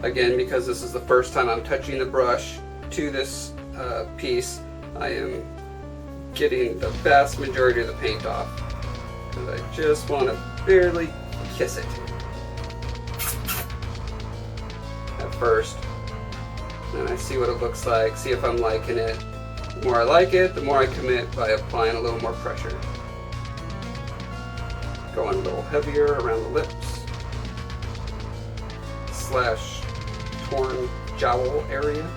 Again, because this is the first time I'm touching the brush to this piece, I am getting the vast majority of the paint off, because I just want to barely kiss it at first. And I see what it looks like, see if I'm liking it. The more I like it, the more I commit by applying a little more pressure. Going a little heavier around the lips slash torn jowl area.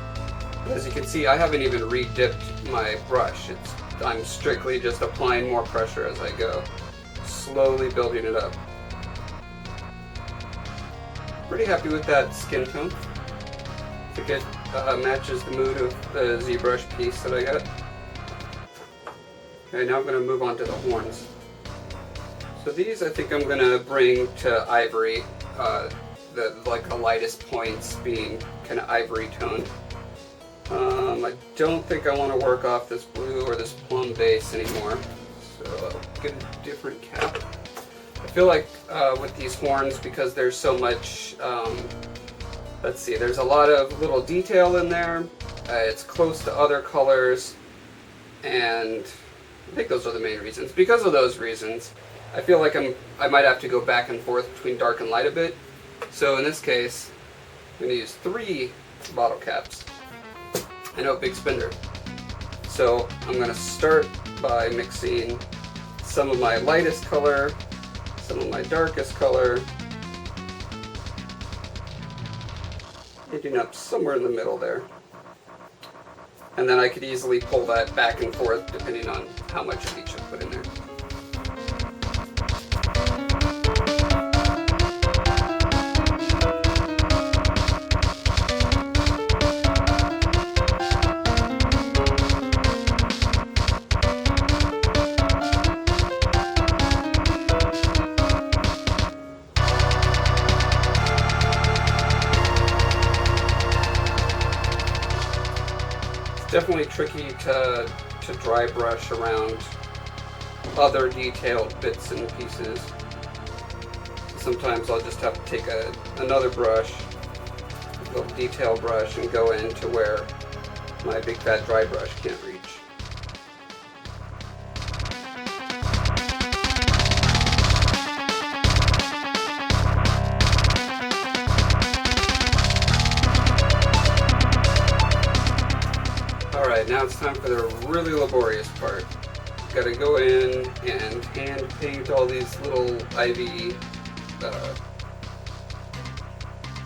As you can see, I haven't even re-dipped my brush. I'm strictly just applying more pressure as I go, slowly building it up. Pretty happy with that skin tone. I think it matches the mood of the ZBrush piece that I got. Okay, now I'm going to move on to the horns. So these I think I'm going to bring to ivory, the lightest points being kind of ivory toned. I don't think I want to work off this blue or this plum base anymore, so I'll get a different cap. I feel like with these horns, because there's so much, let's see, there's a lot of little detail in there, it's close to other colors, and I think those are the main reasons. Because of those reasons, I feel like I might have to go back and forth between dark and light a bit. So in this case, I'm going to use 3 bottle caps. I know, big spender. So I'm going to start by mixing some of my lightest color, some of my darkest color, ending up somewhere in the middle there. And then I could easily pull that back and forth depending on how much of each I put in there. Definitely tricky to dry brush around other detailed bits and pieces. Sometimes I'll just have to take another brush, a little detail brush, and go into where my big fat dry brush can't reach. Alright, now it's time for the really laborious part. Got to go in and hand paint all these little ivy,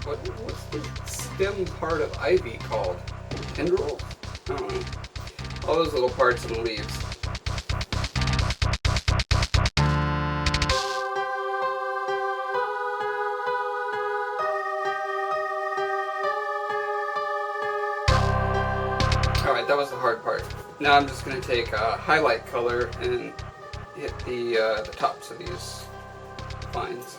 what's the stem part of ivy called? Tendril? I don't know. All those little parts in the leaves. Alright, that was the hard part. Now I'm just going to take a highlight color and hit the tops of these vines.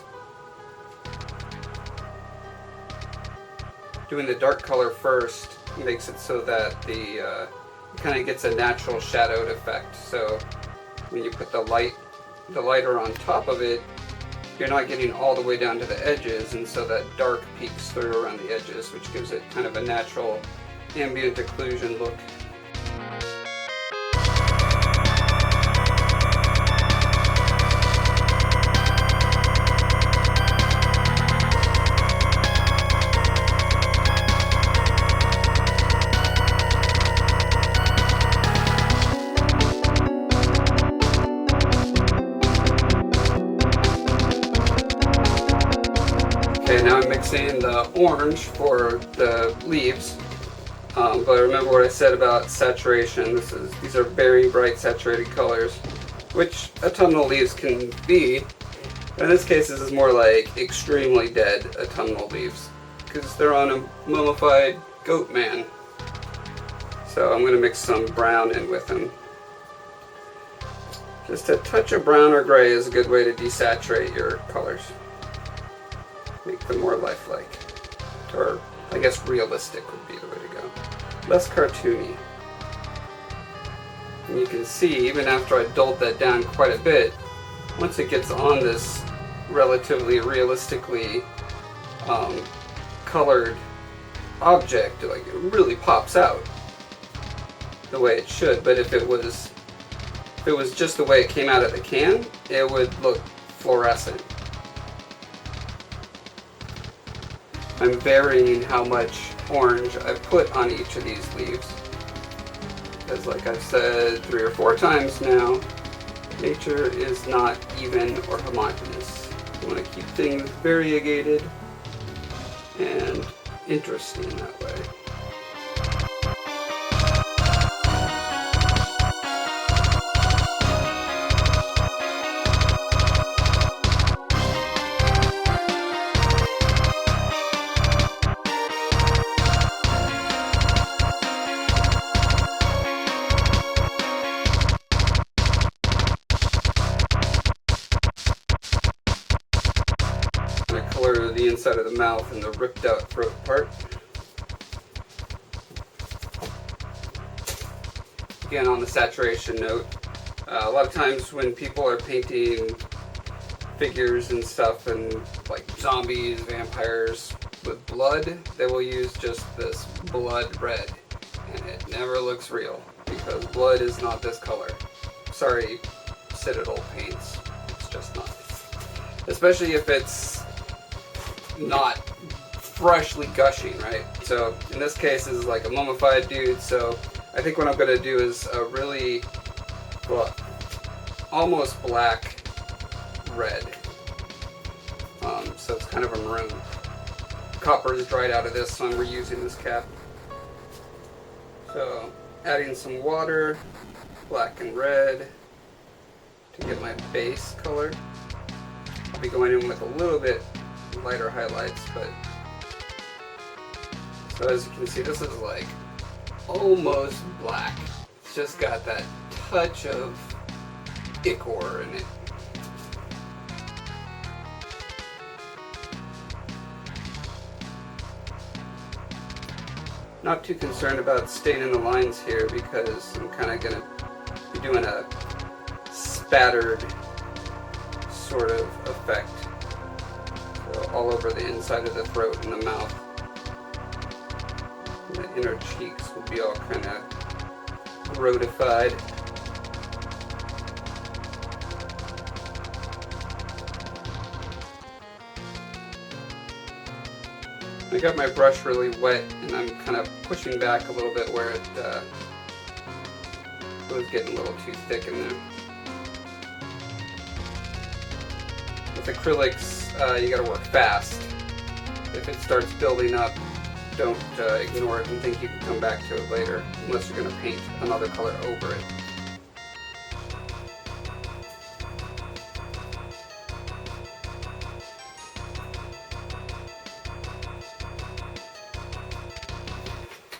Doing the dark color first makes it so that it kind of gets a natural shadowed effect. So when you put the lighter on top of it, you're not getting all the way down to the edges, and so that dark peeks through around the edges, which gives it kind of a natural ambient occlusion look. Okay, now I'm mixing the orange for the leaves. But remember what I said about saturation. These are very bright saturated colors, which autumnal leaves can be. In this case, this is more like extremely dead autumnal leaves, because they're on a mummified goat man. So I'm going to mix some brown in with them. Just a touch of brown or gray is a good way to desaturate your colors. Make them more lifelike, or I guess realistic would be the way to go. Less cartoony. And you can see, even after I dulled that down quite a bit, once it gets on this relatively realistically colored object, like it really pops out the way it should. But if it was just the way it came out of the can, it would look fluorescent. I'm varying how much orange I put on each of these leaves, because like I've said 3 or 4 times now, nature is not even or homogeneous. You want to keep things variegated and interesting that way. Color the inside of the mouth and the ripped out throat part. Again, on the saturation note, a lot of times when people are painting figures and stuff, and like zombies, vampires with blood, they will use just this blood red, and it never looks real because blood is not this color. Sorry, Citadel paints, it's just not. Especially if it's not freshly gushing, right? So in this case, this is like a mummified dude, so I think what I'm going to do is a really, well, almost black red. So it's kind of a maroon. Copper is dried out of this, so I'm reusing this cap. So adding some water, black and red, to get my base color. I'll be going in with a little bit lighter highlights, but so as you can see, this is like almost black. It's just got that touch of ichor in it. Not too concerned about staining the lines here because I'm kind of going to be doing a spattered sort of effect. All over the inside of the throat and the mouth. And the inner cheeks will be all kind of rotified. I got my brush really wet and I'm kind of pushing back a little bit where it was getting a little too thick in there. With acrylics, you gotta work fast. If it starts building up, don't ignore it and think you can come back to it later, unless you're gonna paint another color over it.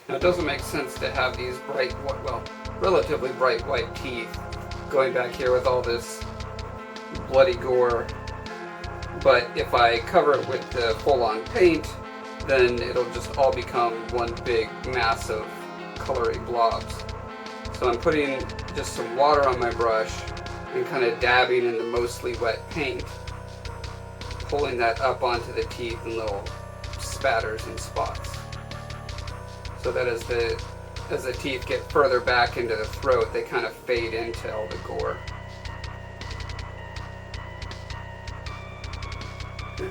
Now it doesn't make sense to have these bright, well, relatively bright white teeth going back here with all this bloody gore. But if I cover it with the full-on paint, then it'll just all become one big mass of colory blobs. So I'm putting just some water on my brush and kind of dabbing in the mostly wet paint, pulling that up onto the teeth in little spatters and spots. So that as the teeth get further back into the throat, they kind of fade into all the gore.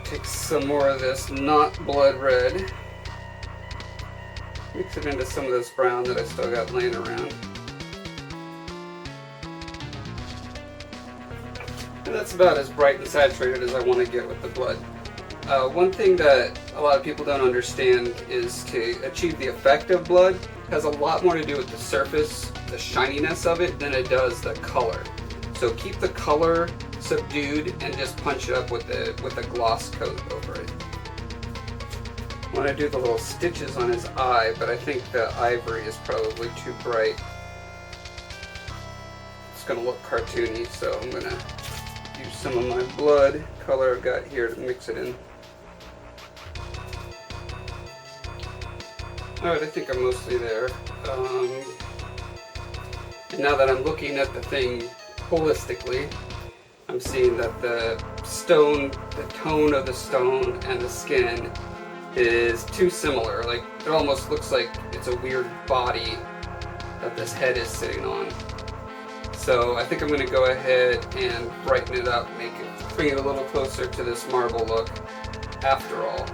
Take some more of this not blood red, mix it into some of this brown that I still got laying around. And that's about as bright and saturated as I want to get with the blood. One thing that a lot of people don't understand is to achieve the effect of blood has a lot more to do with the surface, the shininess of it, than it does the color. So keep the color subdued and just punch it up with a gloss coat over it. I want to do the little stitches on his eye, but I think the ivory is probably too bright. It's going to look cartoony, so I'm going to use some of my blood color I've got here to mix it in. Alright, I think I'm mostly there. And now that I'm looking at the thing holistically, I'm seeing that the stone, the tone of the stone and the skin is too similar. Like, it almost looks like it's a weird body that this head is sitting on. So I think I'm going to go ahead and brighten it up, bring it a little closer to this marble look after all.